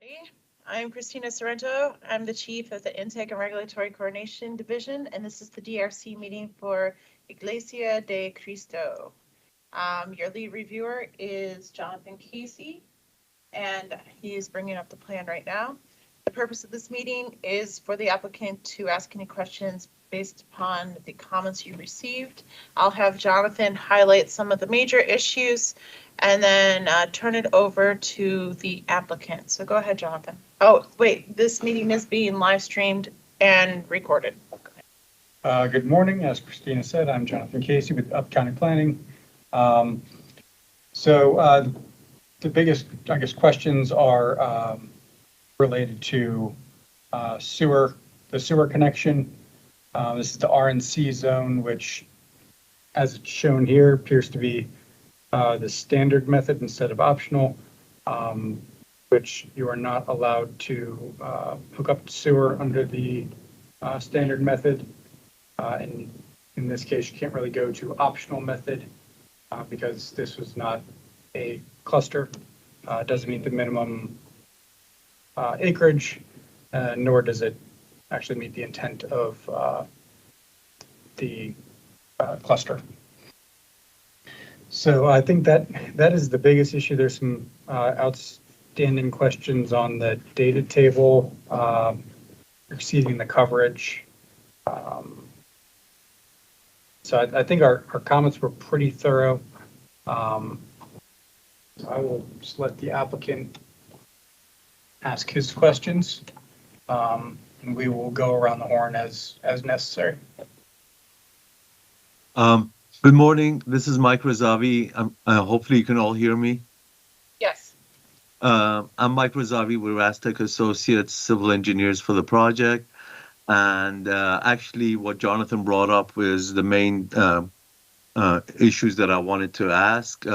everybody. I'm Christina Sorrento. I'm the Chief of the Intake and Regulatory Coordination Division, and this is the DRC meeting for Iglesia de Cristo. Your lead reviewer is Jonathan Casey, and he's bringing up the plan right now. The purpose of this meeting is for the applicant to ask any questions based upon the comments you received. I'll have Jonathan highlight some of the major issues and then turn it over to the applicant. So go ahead, Jonathan. Oh, wait, this meeting is being live streamed and recorded. Good morning. As Christina said, I'm Jonathan Casey with Up County Planning. The biggest, I guess, questions are related to the sewer connection. This is the RNC zone, which, as it's shown here, appears to be the standard method instead of optional, which you are not allowed to hook up to sewer under the standard method. And in this case, you can't really go to optional method because this was not a cluster. It doesn't meet the minimum acreage, nor does it actually meet the intent of the cluster. So I think that is the biggest issue. There's some outstanding questions on the data table, exceeding the coverage. So I think our comments were pretty thorough. I will just let the applicant ask his questions, and we will go around the horn as necessary. Good morning. This is Mike Razavi. Hopefully you can all hear me. Yes. I'm Mike Razavi. We're Aztec Associates, civil engineers for the project. And actually what Jonathan brought up was the main issues that I wanted to ask.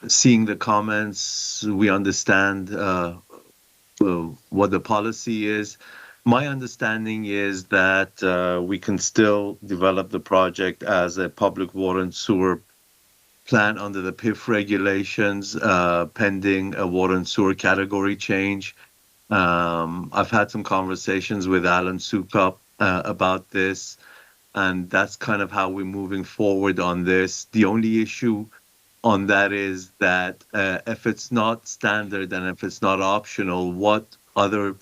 Seeing the comments, we understand what the policy is. My understanding is that we can still develop the project as a public water and sewer plan under the PIF regulations, pending a water and sewer category change. I've had some conversations with Alan Sukup about this, and that's kind of how we're moving forward on this. The only issue on that is that if it's not standard and if it's not optional, what other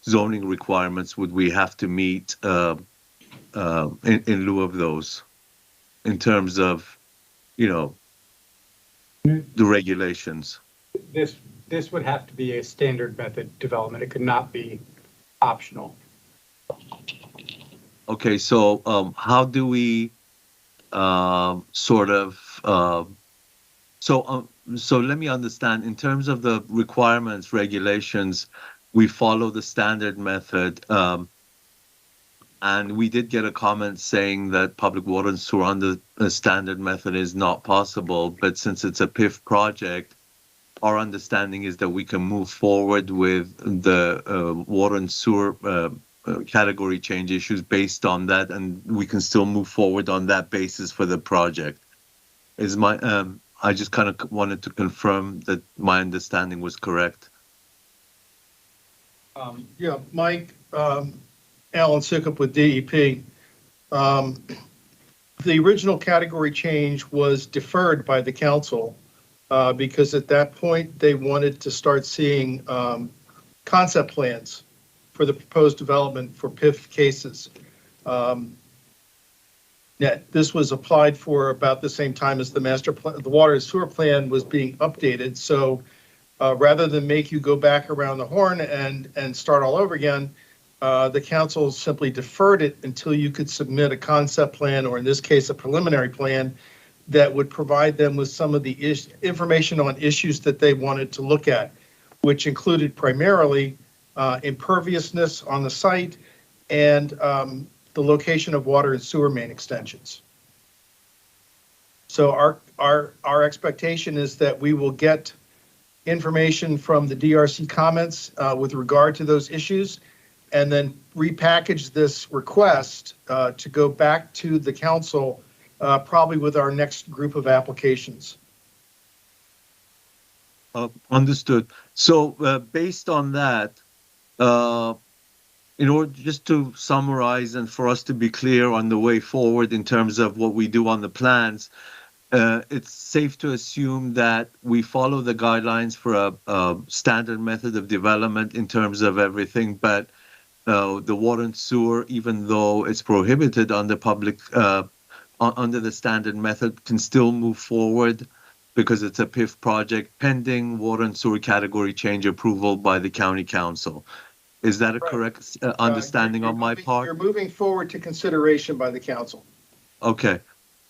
zoning requirements would we have to meet in lieu of those, in terms of, the regulations? This would have to be a standard method development. It could not be optional. Okay, so how do we so let me understand, in terms of the requirements, regulations, we follow the standard method, and we did get a comment saying that public water and sewer under the standard method is not possible, but since it's a PIF project, our understanding is that we can move forward with the water and sewer category change issues based on that, and we can still move forward on that basis for the project. I just kind of wanted to confirm that my understanding was correct. Yeah, Mike, Alan Sukup with DEP. The original category change was deferred by the council because at that point they wanted to start seeing concept plans for the proposed development for PIF cases. This was applied for about the same time as the master plan, the water and sewer plan was being updated. So rather than make you go back around the horn and start all over again, the council simply deferred it until you could submit a concept plan, or in this case, a preliminary plan that would provide them with some of the information on issues that they wanted to look at, which included primarily imperviousness on the site and the location of water and sewer main extensions. So our expectation is that we will get information from the DRC comments with regard to those issues, and then repackage this request to go back to the council probably with our next group of applications. Understood. So, based on that, uh, in order just to summarize and for us to be clear on the way forward in terms of what we do on the plans, it's safe to assume that we follow the guidelines for a standard method of development in terms of everything, but the water and sewer, even though it's prohibited under under the standard method, can still move forward because it's a PIF project pending water and sewer category change approval by the county council. Is that a Right. correct understanding on my part? You're moving forward to consideration by the council. Okay.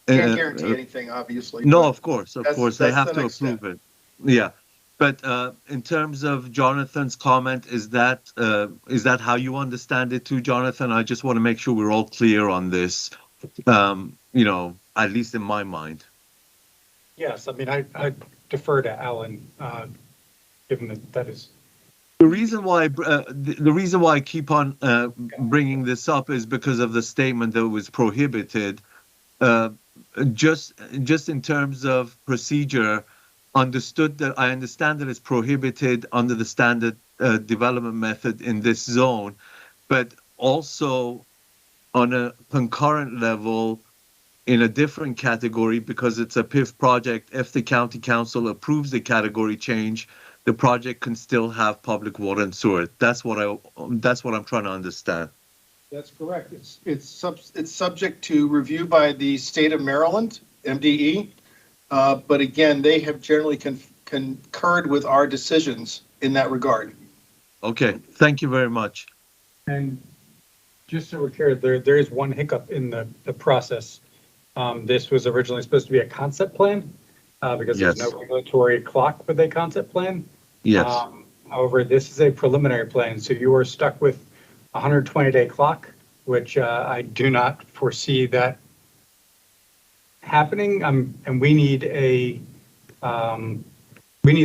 Can't guarantee anything, obviously. No, but of course, that's they the have to next step. approve it. Yeah, but in terms of Jonathan's comment, is that how you understand it too, Jonathan? I just want to make sure we're all clear on this. At least in my mind. Yes, I mean, I defer to Alan, given that is. The reason why I keep on bringing this up is because of the statement that it was prohibited. Just in terms of procedure, I understand that it's prohibited under the standard development method in this zone, but also on a concurrent level in a different category, because it's a PIF project. If the county council approves the category change, the project can still have public water and sewer. That's what I'm trying to understand. That's correct. It's subject to review by the state of Maryland, MDE. But again, they have generally concurred with our decisions in that regard. Okay, thank you very much. And just so we're clear, there is one hiccup in the process. This was originally supposed to be a concept plan because there's no regulatory clock with a concept plan. Yes. However, this is a preliminary plan, so you are stuck with 120-day clock, which I do not foresee that happening. And we need the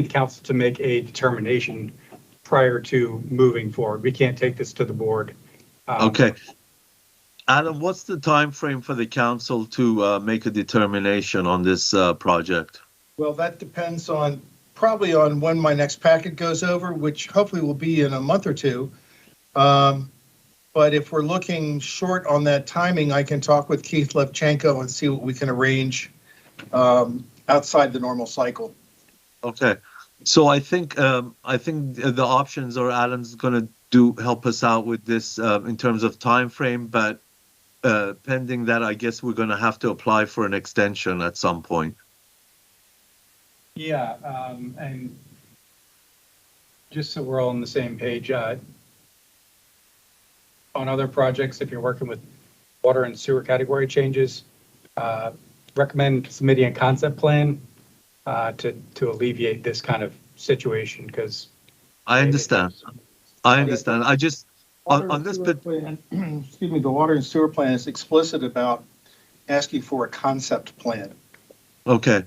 council to make a determination prior to moving forward. We can't take this to the board. Okay. Adam, what's the time frame for the council to make a determination on this project? Well, that depends probably on when my next packet goes over, which hopefully will be in a month or two. But if we're looking short on that timing, I can talk with Keith Levchenko and see what we can arrange outside the normal cycle. Okay. So I think the options are Adam's going to help us out with this in terms of time frame, but pending that, I guess we're going to have to apply for an extension at some point. Yeah, and just so we're all on the same page, on other projects, if you're working with water and sewer category changes, recommend submitting a concept plan to alleviate this kind of situation, because I understand. I just on this plan, excuse me, the water and sewer plan is explicit about asking for a concept plan. Okay.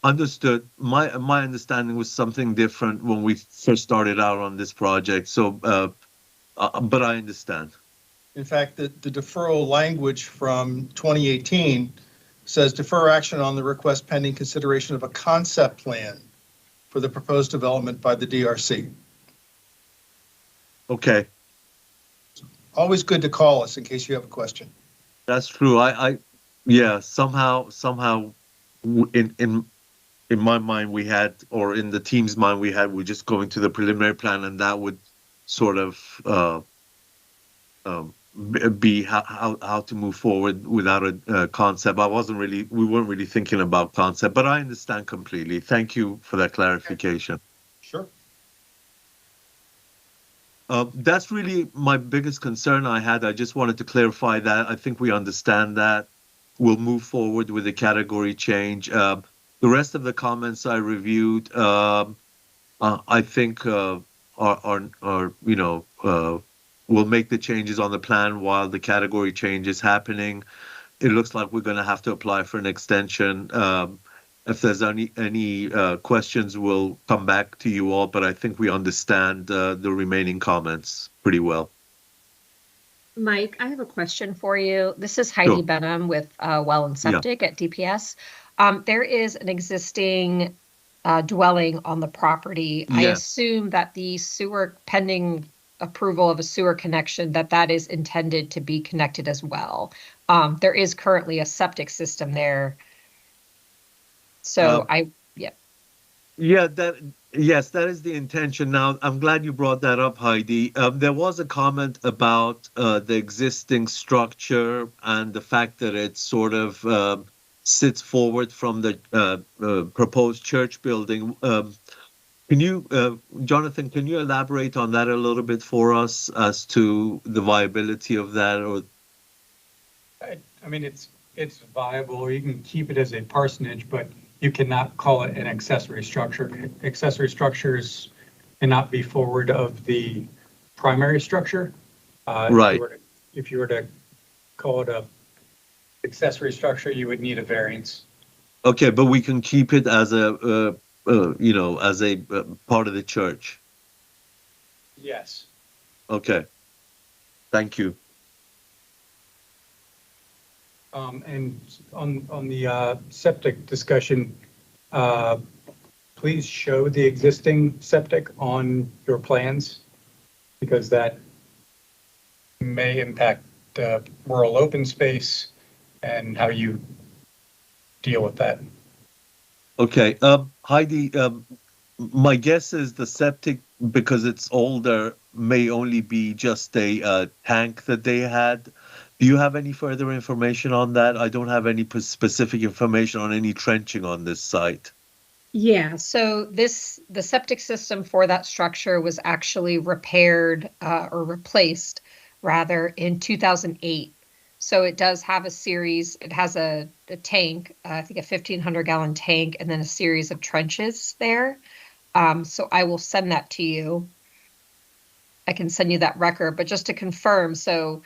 Understood. My understanding was something different when we first started out on this project. So, but I understand. In fact, the deferral language from 2018 says defer action on the request pending consideration of a concept plan for the proposed development by the DRC. Okay. Always good to call us in case you have a question. That's true. Yeah, somehow in my mind we had, or in the team's mind we had, we're just going to the preliminary plan, and that would sort of be how to move forward without a concept. We weren't really thinking about concept, but I understand completely. Thank you for that clarification. Sure. That's really my biggest concern I had. I just wanted to clarify that. I think we understand that. We'll move forward with the category change. The rest of the comments I reviewed, I think are we'll make the changes on the plan while the category change is happening. It looks like we're going to have to apply for an extension. If there's any questions, we'll come back to you all, but I think we understand the remaining comments pretty well. Mike, I have a question for you. This is Heidi Benham with Well and Septic at DPS. There is an existing dwelling on the property. I Yeah. assume that the sewer, pending approval of a sewer connection, that is intended to be connected as well. There is currently a septic system there. So yeah. Yeah, yes, that is the intention. Now, I'm glad you brought that up, Heidi. There was a comment about the existing structure and the fact that it sort of sits forward from the proposed church building. Jonathan, can you elaborate on that a little bit for us as to the viability of that? Or I mean, it's viable. You can keep it as a parsonage, but you cannot call it an accessory structure. Accessory structures cannot be forward of the primary structure. Right. If you were to call it a accessory structure, you would need a variance. Okay, but we can keep it as a as a part of the church. Yes. Okay. Thank you. And on the septic discussion, please show the existing septic on your plans, because that may impact rural open space and how you deal with that. Okay. Heidi, my guess is the septic, because it's older, may only be just a tank that they had. Do you have any further information on that? I don't have any specific information on any trenching on this site. Yeah, so the septic system for that structure was actually repaired or replaced rather in 2008. So it does have a series, it has a tank, I think a 1,500-gallon tank, and then a series of trenches there. So I will send that to you. I can send you that record, but just to confirm, so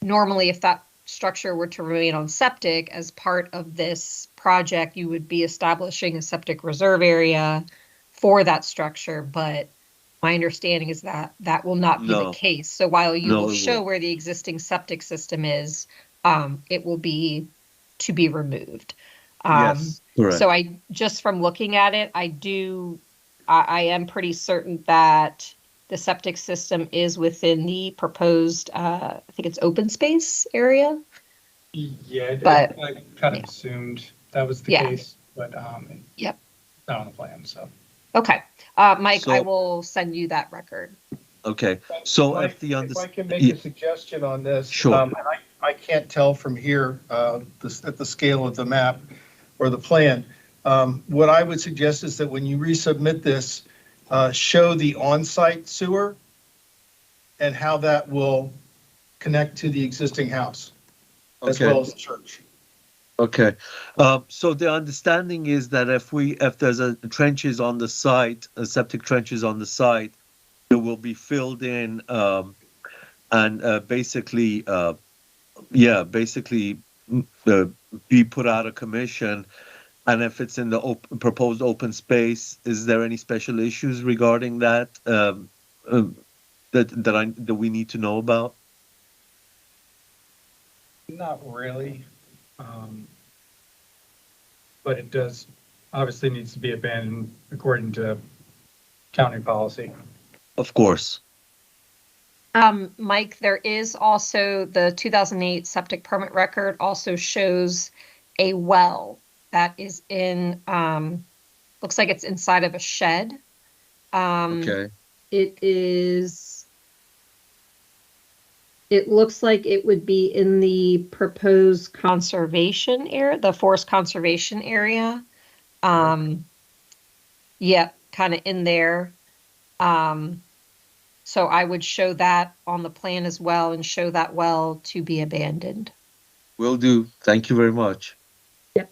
normally if that structure were to remain on septic as part of this project, you would be establishing a septic reserve area for that structure. But my understanding is that that will not be the case. So while you will show where the existing septic system is, it will be to be removed. Yes, correct. So I just from looking at it, I am pretty certain that the septic system is within the proposed, I think it's open space area. Yeah, But I kind of assumed that was the Yeah. case, but Yep. it's not on the plan, so. Okay. Mike, I So- will send you that record. Okay. So Mike, if I can make a suggestion on this. Sure. And I can't tell from here, at the scale of the map or the plan. What I would suggest is that when you resubmit this, show the on-site sewer and how that will connect to the existing house as Okay. well as the church. Okay. So the understanding is that if there's trenches on the site, septic trenches on the site, it will be filled in and basically be put out of commission. And if it's in the proposed open space, is there any special issues regarding that that we need to know about? Not really. But it does, obviously needs to be abandoned according to county policy. Of course. Mike, there is also the 2008 septic permit record also shows a well that is in, looks like it's inside of a shed. Okay. It looks like it would be in the proposed conservation area, the forest conservation area. Yeah, kind of in there. So I would show that on the plan as well and show that well to be abandoned. Will do. Thank you very much. Yep.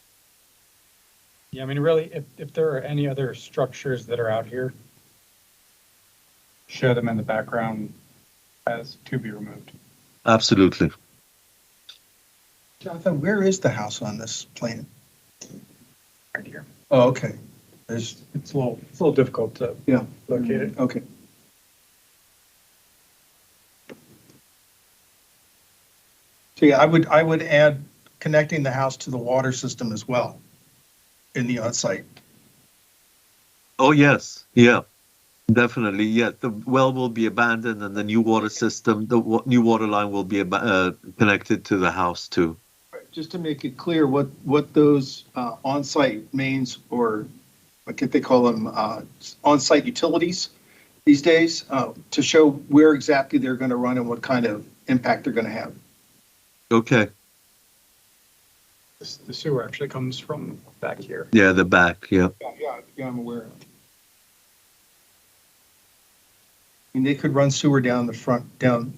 Yeah, I mean, really, if there are any other structures that are out here, show them in the background as to be removed. Absolutely. Jonathan, where is the house on this plan? Right here. Oh, okay. It's a little difficult to locate it. Okay. So yeah, I would add connecting the house to the water system as well in the on-site. Oh, yes. Yeah, definitely. Yeah, the well will be abandoned and the new water system, new water line will be connected to the house too. Just to make it clear, what those on-site mains, or what could they call them, on-site utilities these days, to show where exactly they're going to run and what kind of impact they're going to have. Okay. The sewer actually comes from back here. Yeah, the back. Yeah. Yeah, I'm aware of. I mean, they could run sewer down the front, down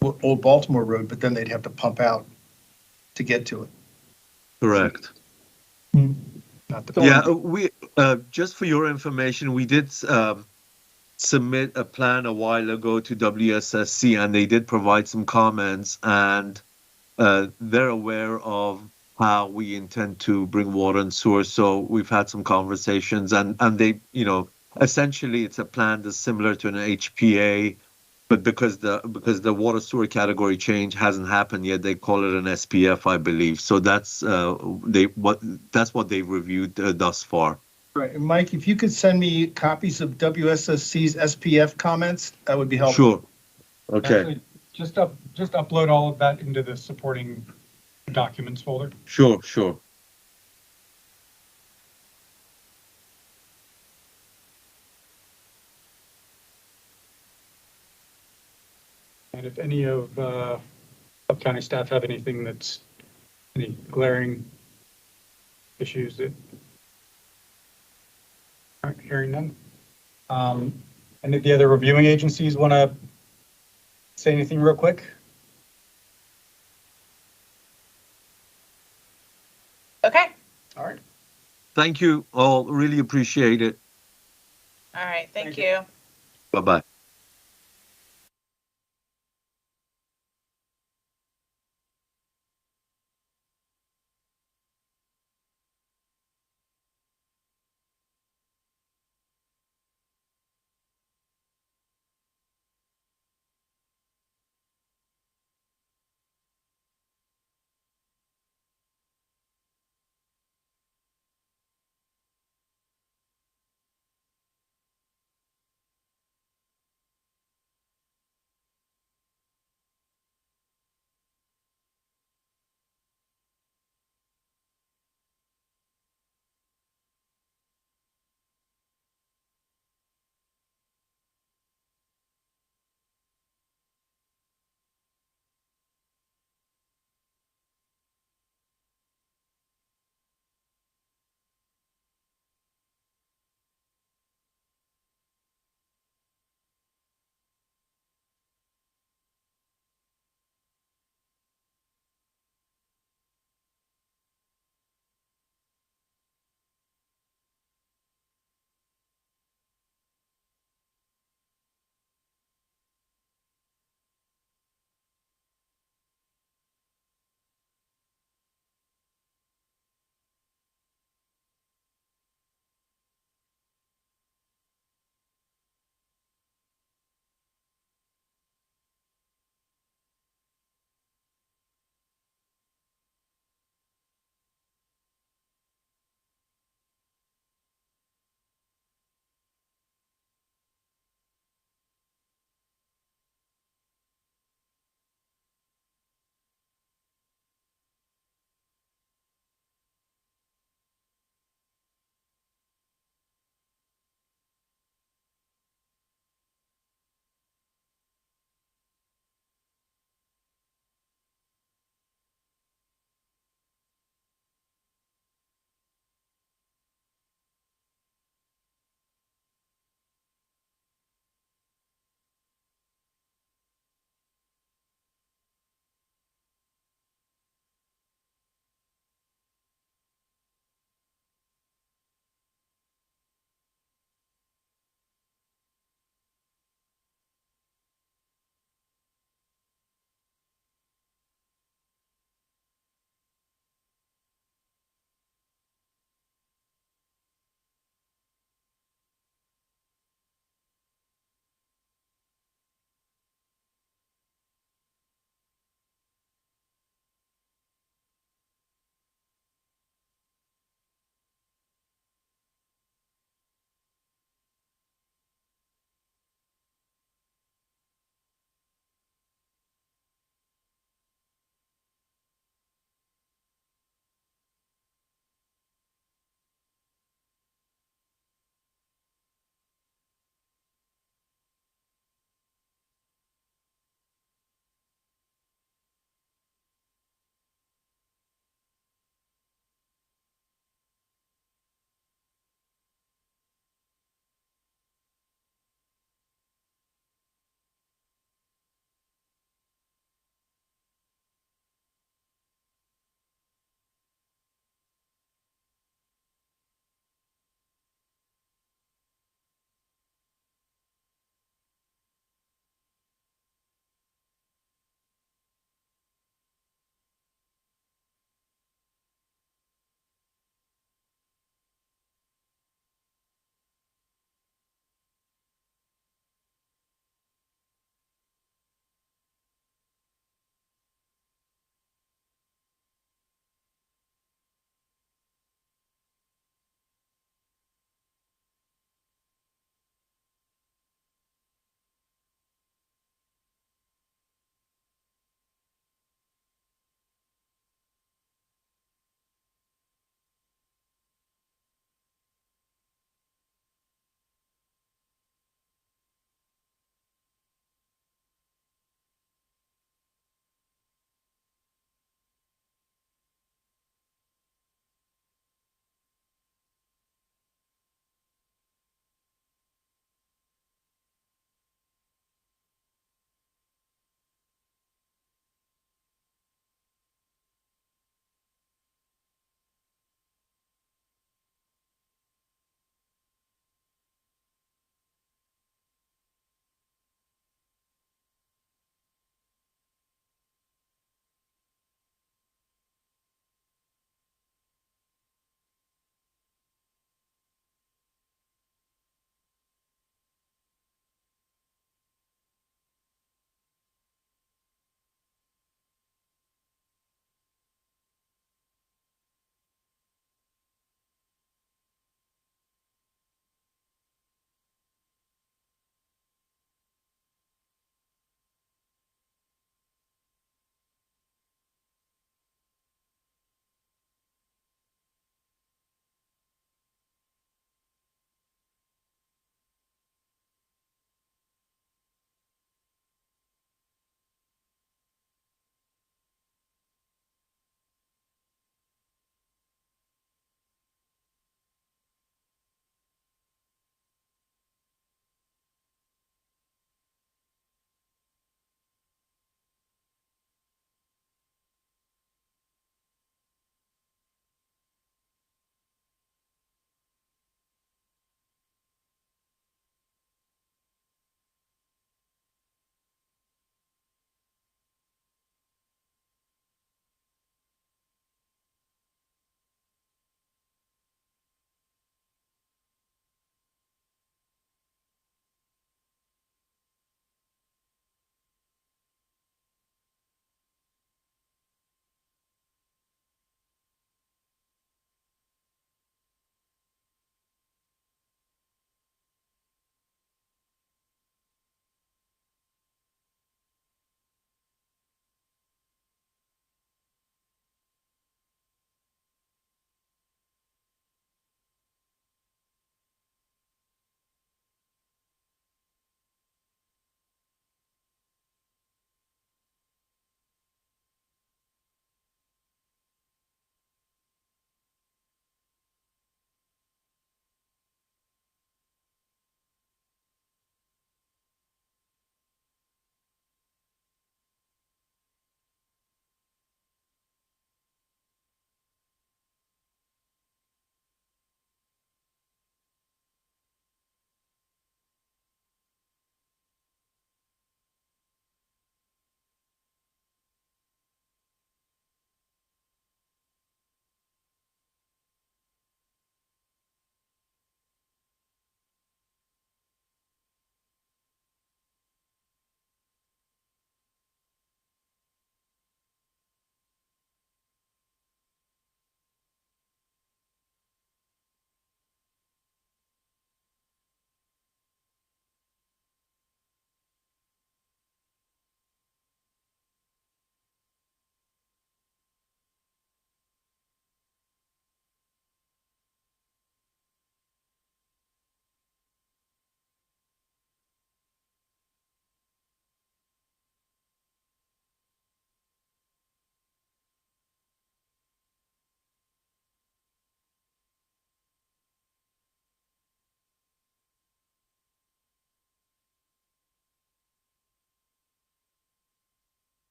Old Baltimore Road, but then they'd have to pump out to get to it. Correct. Not the Yeah, we just for your information, we did submit a plan a while ago to WSSC, and they did provide some comments, and they're aware of how we intend to bring water and sewer. So we've had some conversations, and they, essentially it's a plan that's similar to an HPA, but because the water sewer category change hasn't happened yet, they call it an SPF, I believe. So that's what they've reviewed thus far. Right, and Mike, if you could send me copies of WSSC's SPF comments, that would be helpful. Sure. Okay. Actually, just upload all of that into the supporting documents folder. Sure. And if any of county staff have anything any glaring issues that aren't hearing them. And if the other reviewing agencies want to say anything real quick? Okay, All right. Thank you all. Really appreciate it. all right, thank Thank you. Bye-bye.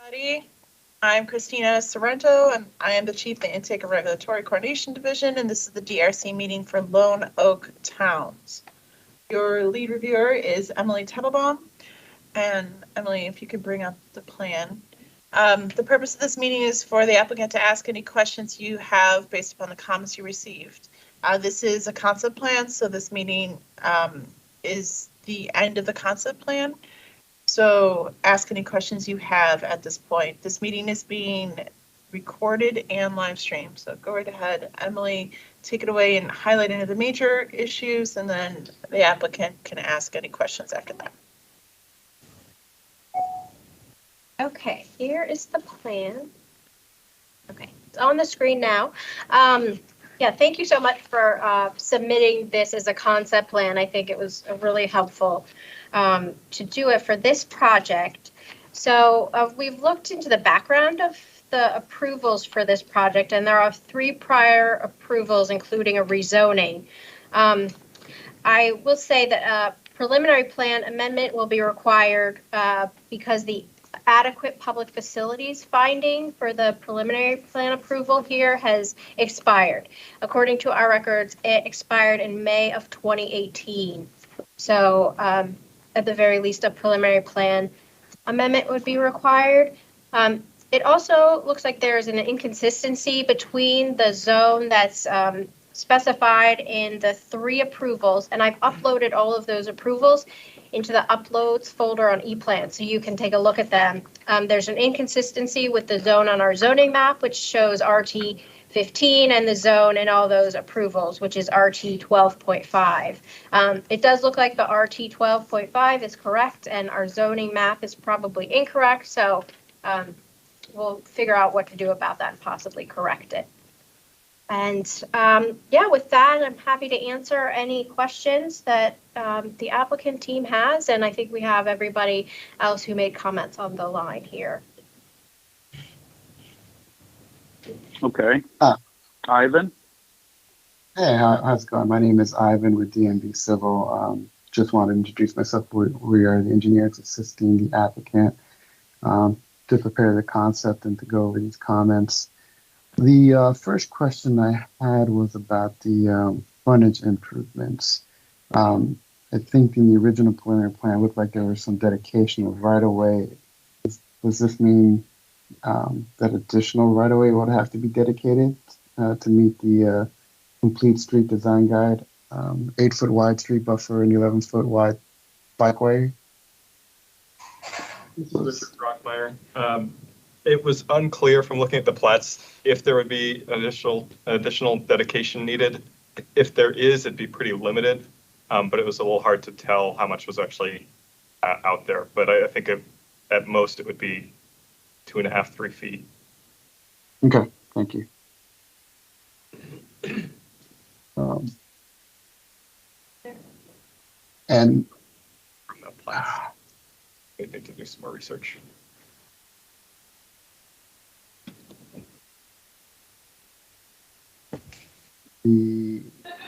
everybody. I'm Christina Sorrento, and I am the Chief of the Intake and Regulatory Coordination Division, and this is the DRC meeting for Lone Oak Towns. Your lead reviewer is Emily Teitelbaum. And Emily, if you could bring up the plan. The purpose of this meeting is for the applicant to ask any questions you have based upon the comments you received. This is a concept plan, so this meeting is the end of the concept plan. So ask any questions you have at this point. This meeting is being recorded and live streamed. So go right ahead, Emily, take it away and highlight any of the major issues, and then the applicant can ask any questions after that. Okay, here is the plan. Okay, it's on the screen now. Yeah, thank you so much for submitting this as a concept plan. I think it was really helpful to do it for this project. So we've looked into the background of the approvals for this project, and there are 3 prior approvals, including a rezoning. I will say that a preliminary plan amendment will be required because the adequate public facilities finding for the preliminary plan approval here has expired. According to our records, it expired in May of 2018. So at the very least, a preliminary plan amendment would be required. It also looks like there's an inconsistency between the zone that's specified in the 3 approvals, and I've uploaded all of those approvals into the uploads folder on ePlan, so you can take a look at them. There's an inconsistency with the zone on our zoning map, which shows RT 15, and the zone in all those approvals, which is RT 12.5. It does look like the RT 12.5 is correct, and our zoning map is probably incorrect, so we'll figure out what to do about that and possibly correct it. And yeah, with that, I'm happy to answer any questions that the applicant team has. And I think we have everybody else who made comments on the line here. Okay. Ivan? Hey, how's it going? My name is Ivan with DMV Civil. Just wanted to introduce myself. We are the engineers assisting the applicant to prepare the concept and to go over these comments. The first question I had was about the frontage improvements. I think in the original preliminary plan, it looked like there was some dedication of right-of-way. Does this mean that additional right-of-way would have to be dedicated to meet the complete street design guide, 8-foot wide street buffer and 11-foot wide bikeway? Mr. Brockmeyer, it was unclear from looking at the plats if there would be additional dedication needed. If there is, it'd be pretty limited, but it was a little hard to tell how much was actually out there. But I think at most it would be 2.5, 3 feet. Okay, thank you. And From the plats. I need to do some more research.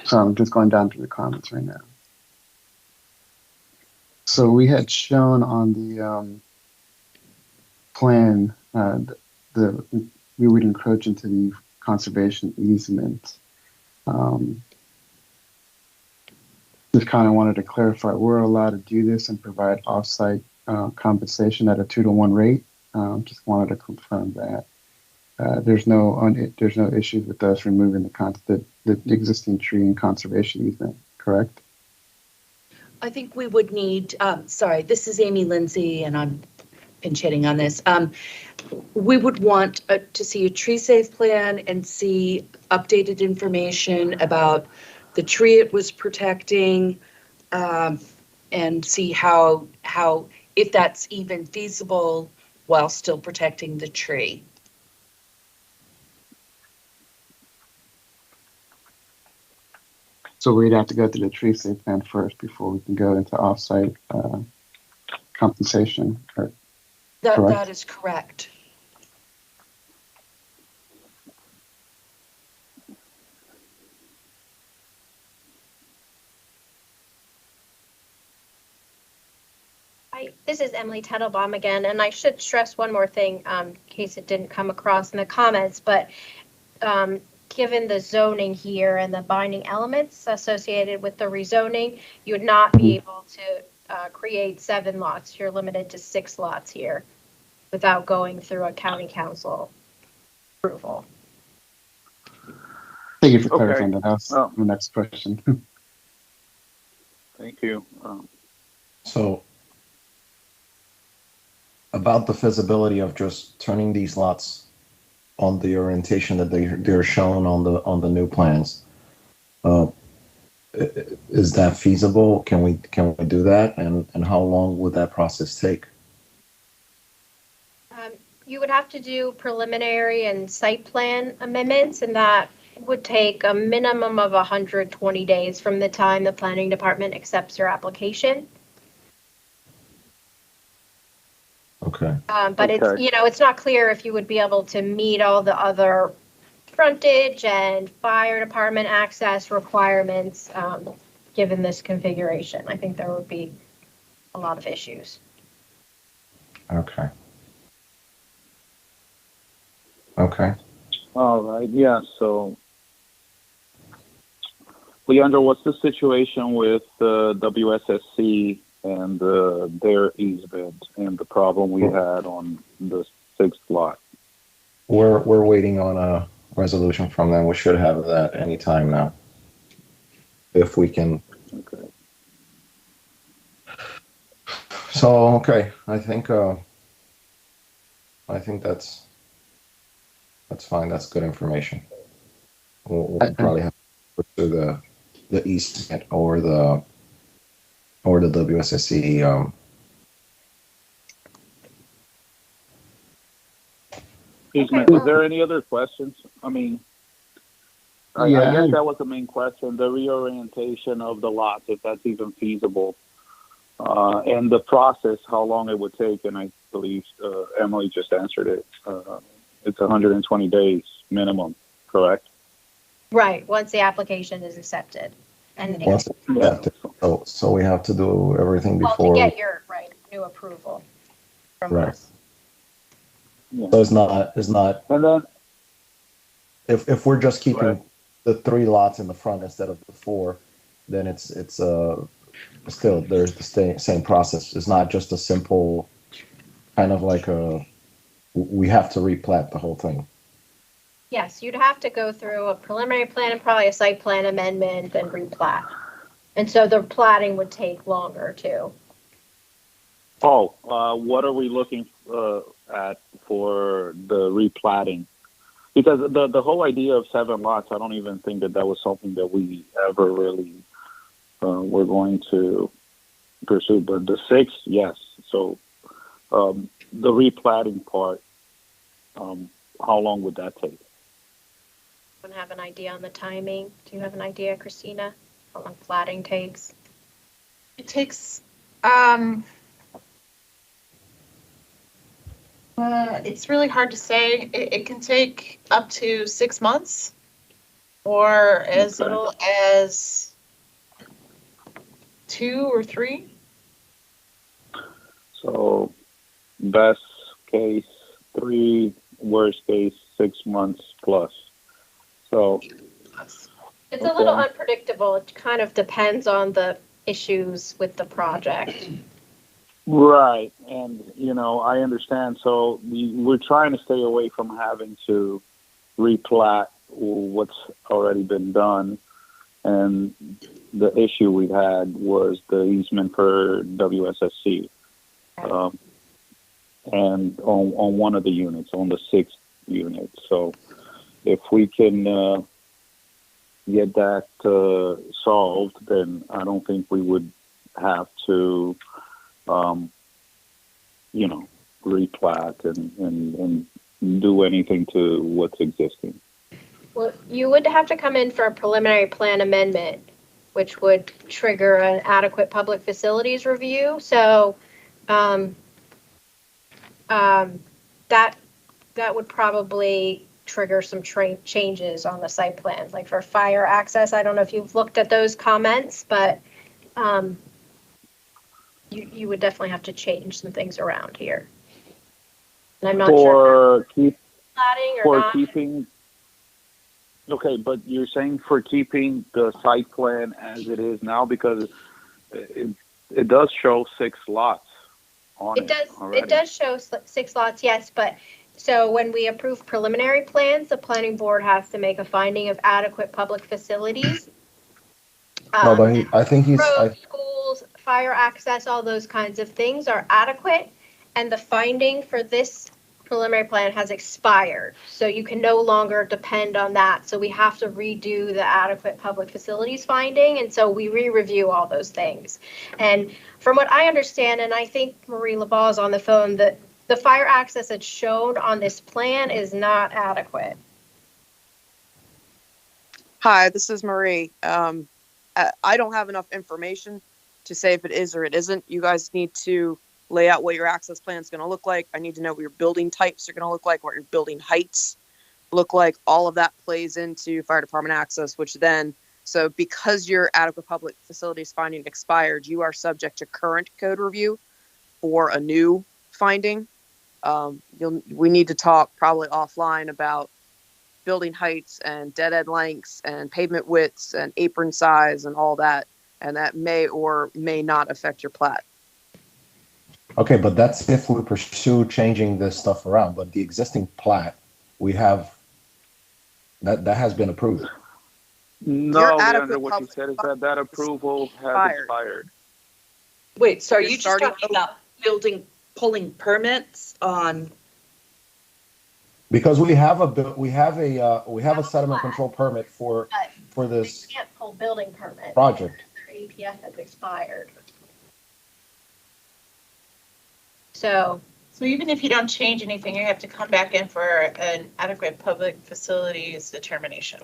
so I'm just going down through the comments right now. So we had shown on the plan we would encroach into the conservation easement. Just kind of wanted to clarify, we're allowed to do this and provide offsite compensation at a 2-to-1 rate. Just wanted to confirm that. There's no issues with us removing the existing tree and conservation easement, correct? I think we would need, sorry, this is Amy Lindsay and I'm pinch hitting on this. We would want to see a tree safe plan and see updated information about the tree it was protecting, and see how if that's even feasible while still protecting the tree. So we'd have to go through the tree safe plan first before we can go into offsite compensation. That is correct. This is Emily Tettelbaum again, and I should stress one more thing in case it didn't come across in the comments, but given the zoning here and the binding elements associated with the rezoning, you would not be able to create 7 lots. You're limited to 6 lots here without going through a county council approval. Thank you for Okay. clarifying that. That's Oh. the next question. Thank you. So about the feasibility of just turning these lots on the orientation that they're shown on the new plans, is that feasible? Can we do that? And how long would that process take? You would have to do preliminary and site plan amendments, and that would take a minimum of 120 days from the time the planning department accepts your application. Okay. But it's, Okay. it's not clear if you would be able to meet all the other frontage and fire department access requirements, given this configuration. I think there would be a lot of issues. Okay. Okay. All right. Yeah. So, Leandro, what's the situation with WSSC and their easement and the problem we had on the 6th lot? We're waiting on a resolution from them. We should have that any time now, if we can. Okay. So okay, I think that's fine. That's good information. We'll probably have to pursue the easement or the WSSC. Easement. Is there any other questions? I mean, I guess that was the main question, the reorientation of the lots, if that's even feasible. And the process, how long it would take, and I believe Emily just answered it. It's 120 days minimum, correct? Right, once the application is accepted. And So we have to do everything well, before. to get your new approval from Right. us. Yeah. So it's not. And then If we're just keeping Right. the 3 lots in the front instead of the 4, then it's still there's the same process. It's not just a simple kind of like we have to replat the whole thing. Yes, you'd have to go through a preliminary plan and probably a site plan amendment and replat. And so the platting would take longer too. what are we looking at for the replatting? Because the whole idea of 7 lots, I don't even think that was something that we ever really were going to pursue. But the 6, yes. So the replatting part, how long would that take? Want to have an idea on the timing? Do you have an idea, Christina? How long platting takes? It takes, it's really hard to say. It can take up to 6 months or as Okay. little as 2 or 3. So best case 3, worst case 6 months plus. So It's a little unpredictable. It kind of depends on the issues with the project. right, and I understand. So we're trying to stay away from having to replat what's already been done. And the issue we had was the easement for WSSC, and on one of the units, on the 6th unit. So if we can get that solved, then I don't think we would have to, replat and do anything to what's existing. Well, you would have to come in for a preliminary plan amendment, which would trigger an adequate public facilities review. So that would probably trigger some changes on the site plans, like for fire access. I don't know if you've looked at those comments, but you would definitely have to change some things around here. And I'm not sure platting or for not. keeping. Okay, but you're saying for keeping the site plan as it is now, because it does show 6 lots on it. It does show 6 lots, yes, but so when we approve preliminary plans, the planning board has to make a finding of adequate public facilities. No, but I think Roads, schools, fire access, all those kinds of things are adequate. And the finding for this preliminary plan has expired. So you can no longer depend on that. So we have to redo the adequate public facilities finding. And so we re-review all those things. And from what I understand, and I think Marie LaBaugh is on the phone, that the fire access that's shown on this plan is not adequate. Hi, this is Marie. I don't have enough information to say if it is or it isn't. You guys need to lay out what your access plan is going to look like. I need to know what your building types are going to look like, what your building heights look like. All of that plays into fire department access, which then, so because your adequate public facilities finding expired, you are subject to current code review for a new finding. We need to talk probably offline about building heights and dead end lengths and pavement widths and apron size and all that. And that may or may not affect your plat. Okay, but that's if we pursue changing this stuff around. But the existing plat, we have, that has been approved. No, Leandra, what you said is that approval has expired. Wait, so are you just starting talking about pulling permits on? Because we have a sediment control permit for this You can't pull building permits. project. Their APF has expired. So even if you don't change anything, you have to come back in for an adequate public facilities determination.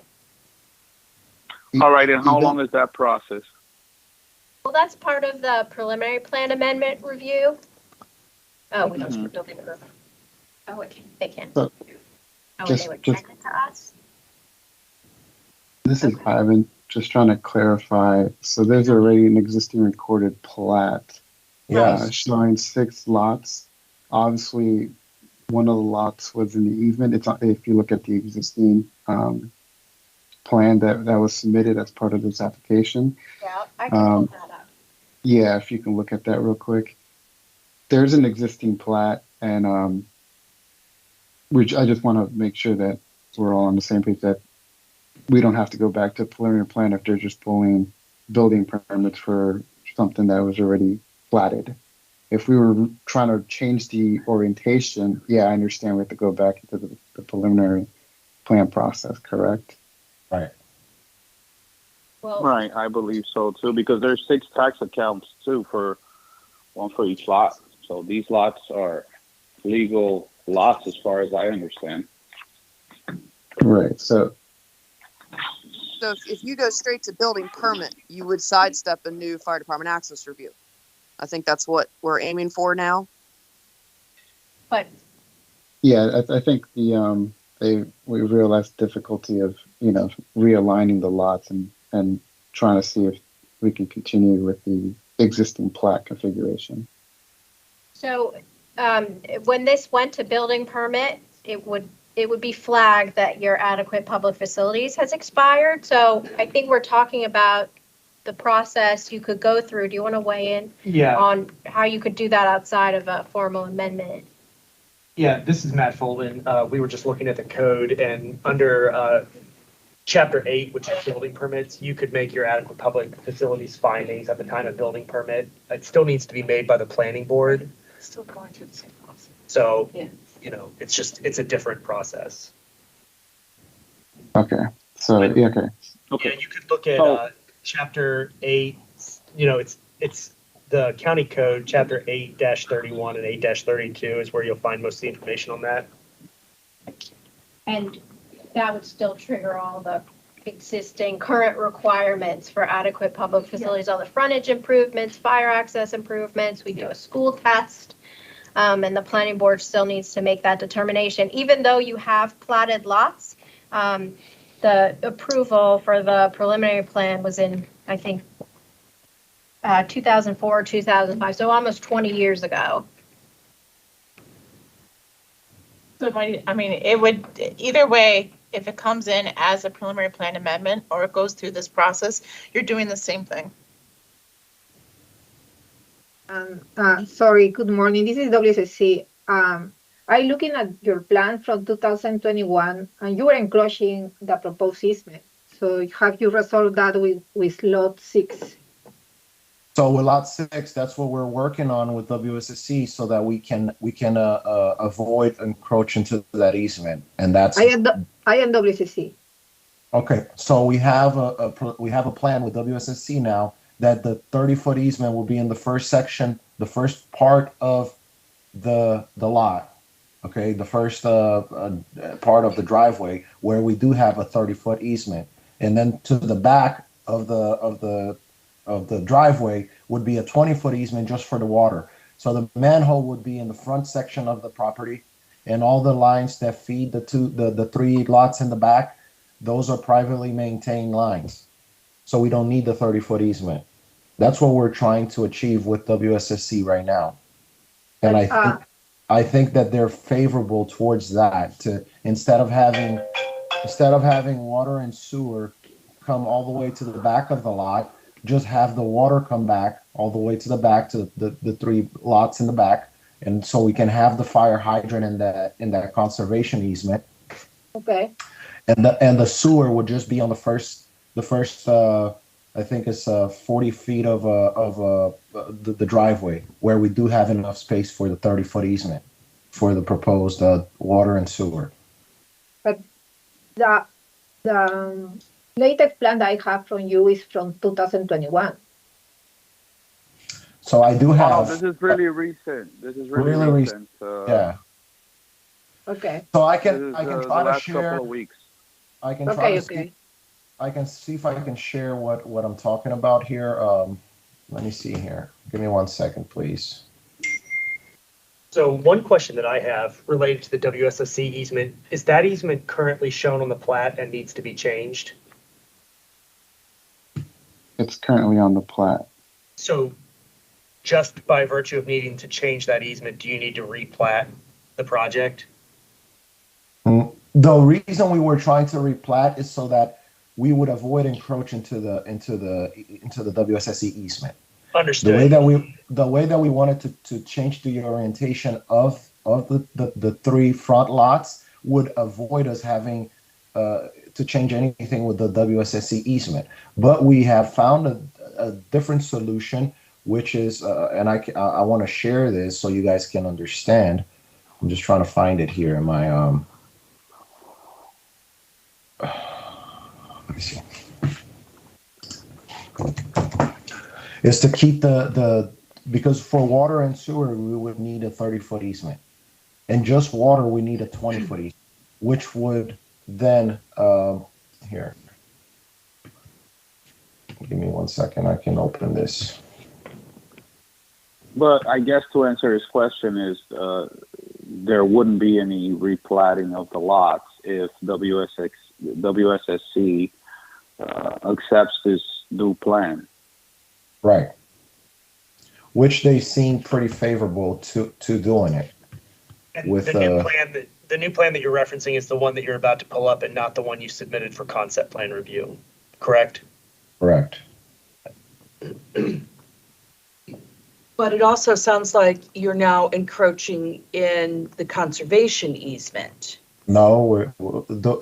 All right, and how long is that process? well, that's part of the preliminary plan amendment review. Oh, we don't for building permit. Oh, they can. So, Oh, just- they would just- send it to us? This is Ivan, just trying to clarify. So there's already an existing recorded plat Yes. showing 6 lots. Obviously, one of the lots was in the easement. It's if you look at the existing plan that was submitted as part of this application. Yeah, I can pull that up. Yeah, if you can look at that real quick. There's an existing plat, and which I just want to make sure that we're all on the same page, that we don't have to go back to preliminary plan if they're just pulling building permits for something that was already platted. If we were trying to change the orientation, yeah, I understand we have to go back into the preliminary plan process, correct? Right. Well, Right, I believe so too, because there's 6 tax accounts too, one for each lot. So these lots are legal lots as far as I understand. Right. So if you go straight to building permit, you would sidestep a new fire department access review. I think that's what we're aiming for now. but yeah, I think we realized the difficulty of realigning the lots and trying to see if we can continue with the existing plat configuration. so when this went to building permit, it would be flagged that your adequate public facilities has expired. So I think we're talking about the process you could go through. Do you want to weigh in on how you could do that outside of a formal amendment? Yeah, this is Matt Folden. We were just looking at the code, and under Chapter 8, which is building permits, you could make your adequate public facilities findings at the time of building permit. It still needs to be made by the planning board. It's still going through the same process. So, Yeah. it's a different process. Okay. So yeah, okay. Okay. Yeah, you could look at Chapter 8, it's the county code, Chapter 8-31 and 8-32 is where you'll find most of the information on that. And that would still trigger all the existing current requirements for adequate public facilities, all the frontage improvements, fire access improvements. We do a school test. And the planning board still needs to make that determination. Even though you have platted lots, the approval for the preliminary plan was in, I think, 2004, 2005, so almost 20 years ago. So I mean, it would, either way, if it comes in as a preliminary plan amendment or it goes through this process, you're doing the same thing. Sorry, good morning. This is WSSC. I'm looking at your plan from 2021, and you are encroaching the proposed easement. So have you resolved that with lot 6? So with lot 6, that's what we're working on with WSSC so that we can avoid encroach into that easement. And that's I am WSSC. okay. So we have a plan with WSSC now that the 30-foot easement will be in the first section, the first part of the lot. Okay, the first part of the driveway where we do have a 30-foot easement, and then to the back of the driveway would be a 20-foot easement just for the water. So the manhole would be in the front section of the property, and all the lines that feed the 3 lots in the back, those are privately maintained lines. So we don't need the 30-foot easement. That's what we're trying to achieve with WSSC right now. And I think that they're favorable towards that, to instead of having water and sewer come all the way to the back of the lot, just have the water come back all the way to the back to the 3 lots in the back, and so we can have the fire hydrant in that conservation easement. Okay. And the sewer would just be on the first I think it's 40 feet of the driveway, where we do have enough space for the 30-foot easement for the proposed water and sewer. But the latest plan that I have from you is from 2021. So I do have. This is really recent. This is really recent. Yeah. Okay. So I can try to share. Couple of weeks. I can try to see. I can see if I can share what I'm talking about here. Let me see here. Give me 1 second, please. So one question that I have related to the WSSC easement, is that easement currently shown on the plat and needs to be changed? It's currently on the plat. So just by virtue of needing to change that easement, do you need to replat the project? The reason we were trying to replat is so that we would avoid encroach into the WSSC easement. Understood. The way that we wanted to change the orientation of the 3 front lots would avoid us having to change anything with the WSSC easement. But we have found a different solution, which is, and I want to share this so you guys can understand. I'm just trying to find it here in my let me see. Is to keep because for water and sewer we would need a 30-foot easement, and just water we need a 20-foot easement, which would then here. Give me 1 second. I can open this. But I guess to answer his question is there wouldn't be any replatting of the lots if WSSC accepts this new plan. Right. Which they seem pretty favorable to doing it. And with the new plan that you're referencing is the one that you're about to pull up and not the one you submitted for concept plan review, correct? Correct. But it also sounds like you're now encroaching in the conservation easement. No,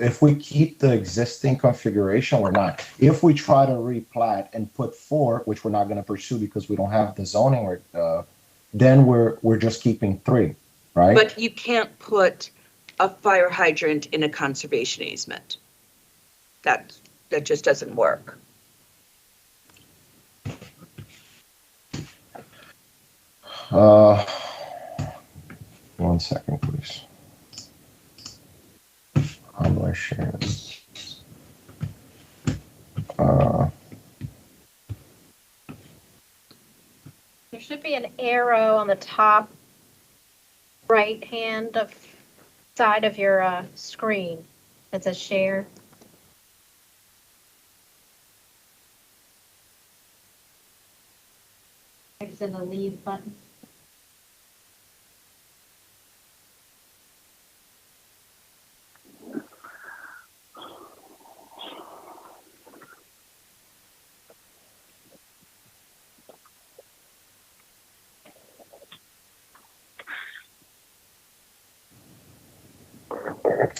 if we keep the existing configuration, we're not. If we try to replat and put 4, which we're not going to pursue because we don't have the zoning, then we're just keeping 3, right? But you can't put a fire hydrant in a conservation easement. That just doesn't work. One second, please. How do I share this? There should be an arrow on the top right hand side of your screen that says share. X and the leave button.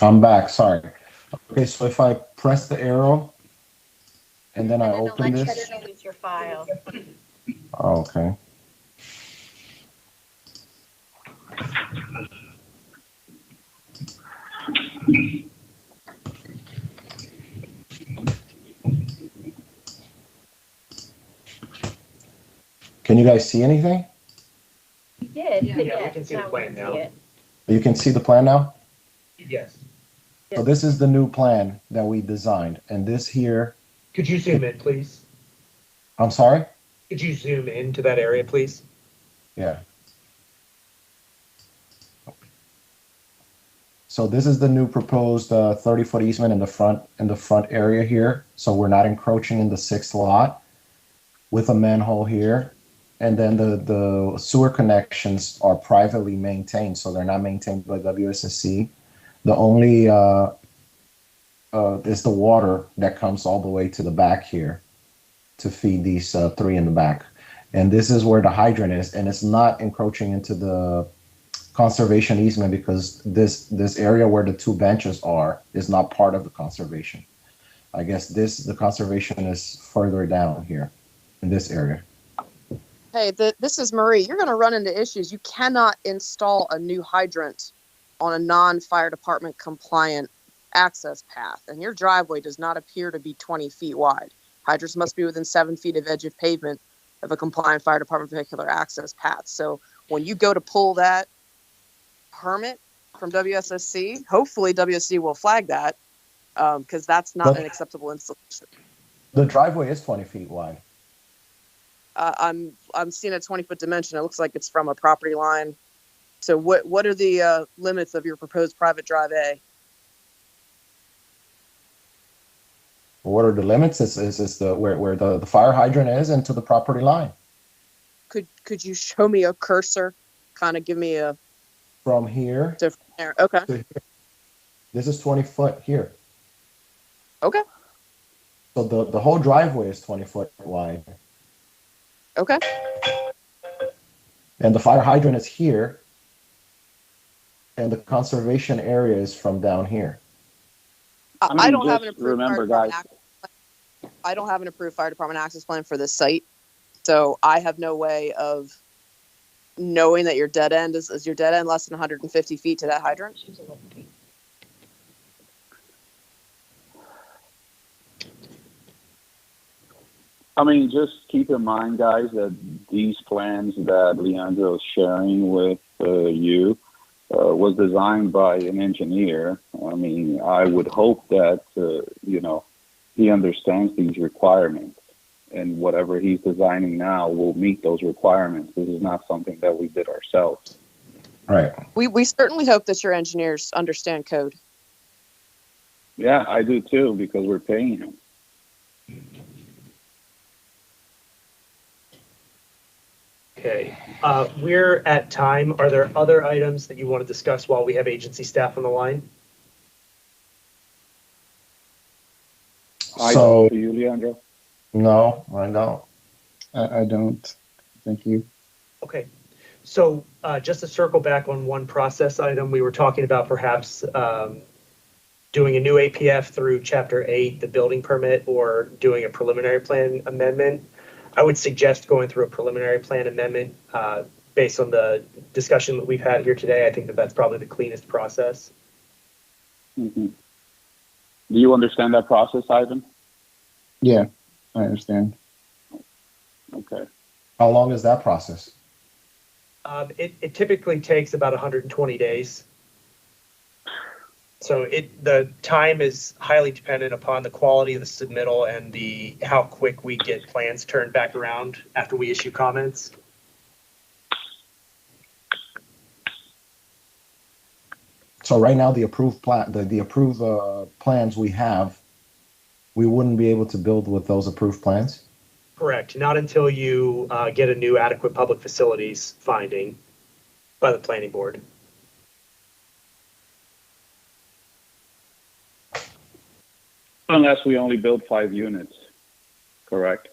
I'm back, sorry. Okay, so if I press the arrow and then I And then open it'll let this. you choose your file. Oh, okay. Can you guys see anything? You did, Yeah, but we yeah, can see the now we plan can now. see it. You can see the plan now? Yes. So this is the new plan that we designed, and this here, Could you zoom in, please? I'm sorry? Could you zoom into that area, please? Yeah. So this is the new proposed 30-foot easement in the front area here. So we're not encroaching in the 6th lot with a manhole here. And then the sewer connections are privately maintained, so they're not maintained by WSSC. The only is the water that comes all the way to the back here to feed these 3 in the back. And this is where the hydrant is, and it's not encroaching into the conservation easement because this area where the 2 benches are is not part of the conservation. I guess the conservation is further down here in this area. Hey, this is Marie. You're going to run into issues. You cannot install a new hydrant on a non-fire department compliant access path, and your driveway does not appear to be 20 feet wide. Hydrants must be within 7 feet of edge of pavement of a compliant fire department vehicular access path. So when you go to pull that permit from WSSC, hopefully WSC will flag that because that's not an acceptable installation. The driveway is 20 feet wide. I'm seeing a 20-foot dimension. It looks like it's from a property line. So what are the limits of your proposed private drive A? What are the limits? Is the where the fire hydrant is and to the property line. Could you show me a cursor? Kind of give me a from here. Okay. This is 20 foot here. Okay. So the whole driveway is 20 foot wide. Okay. And the fire hydrant is here. And the conservation area is from down here. I don't have an approved fire department access plan. I don't have an approved fire department access plan for this site. So I have no way of knowing that your dead end is your dead end less than 150 feet to that hydrant. I mean, just keep in mind, guys, that these plans that Leandro is sharing with you was designed by an engineer. I mean, I would hope that, he understands these requirements, and whatever he's designing now will meet those requirements. This is not something that we did ourselves. Right. We certainly hope that your engineers understand code. Yeah, I do too, because we're paying him. Okay, we're at time. Are there other items that you want to discuss while we have agency staff on the line? So, to you, Leandro? No, I don't. I don't. Thank you. Okay, so just to circle back on one process item, we were talking about perhaps doing a new APF through Chapter 8, the building permit, or doing a preliminary plan amendment. I would suggest going through a preliminary plan amendment based on the discussion that we've had here today. I think that that's probably the cleanest process. Mm-hmm. Do you understand that process, Ivan? Yeah, I understand. Okay. How long is that process? It typically takes about 120 days. So the time is highly dependent upon the quality of the submittal and how quick we get plans turned back around after we issue comments. So right now, the approved plans we have, we wouldn't be able to build with those approved plans. Correct. Not until you get a new adequate public facilities finding by the planning board. Unless we only build 5 units, correct?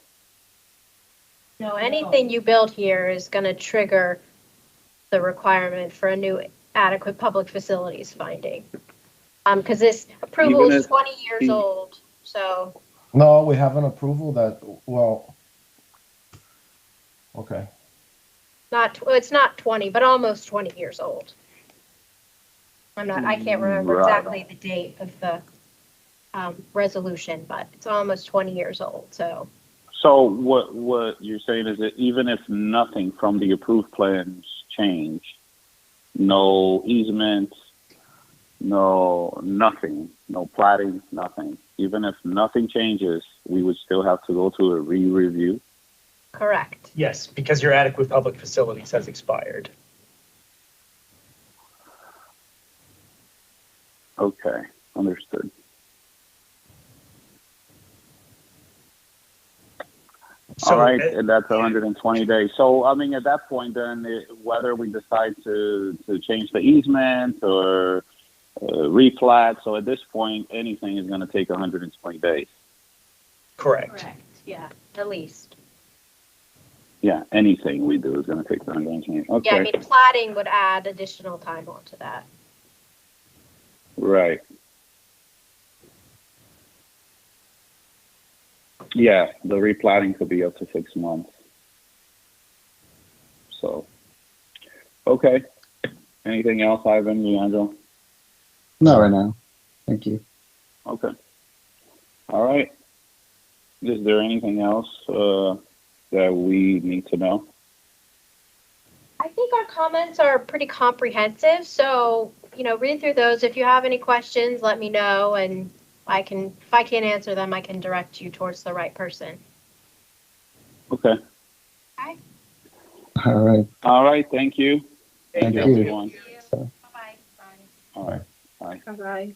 No, anything you build here is going to trigger the requirement for a new adequate public facilities finding. Because this approval Even is if 20 years the- old, so No, we have an approval that, well, okay. it's not 20, but almost 20 years old. I can't remember Right. exactly the date of the resolution, but it's almost 20 years old, so. So what you're saying is that even if nothing from the approved plans change, no easements, nothing, no platting, nothing. Even if nothing changes, we would still have to go to a re-review. Correct. Yes, because your adequate public facilities has expired. Okay, understood. So, All right, and that's 120 days. So, I mean, at that point, then, whether we decide to change the easement or replat, so at this point, anything is going to take 120 days. Correct. Yeah, at least. Yeah, anything we do is going to take 120. Okay. Yeah, I mean, platting would add additional time onto that. Right. Yeah, the replatting could be up to 6 months. So, okay. Anything else, Ivan, Leandro? Not right now. Thank you. Okay. All right. Is there anything else that we need to know? I think our comments are pretty comprehensive, so, read through those. If you have any questions, let me know, and if I can't answer them, I can direct you towards the right person. Okay. Okay. All right. All right. Thank you. Thank you. everyone. Bye-bye. All right. Bye. Bye-bye.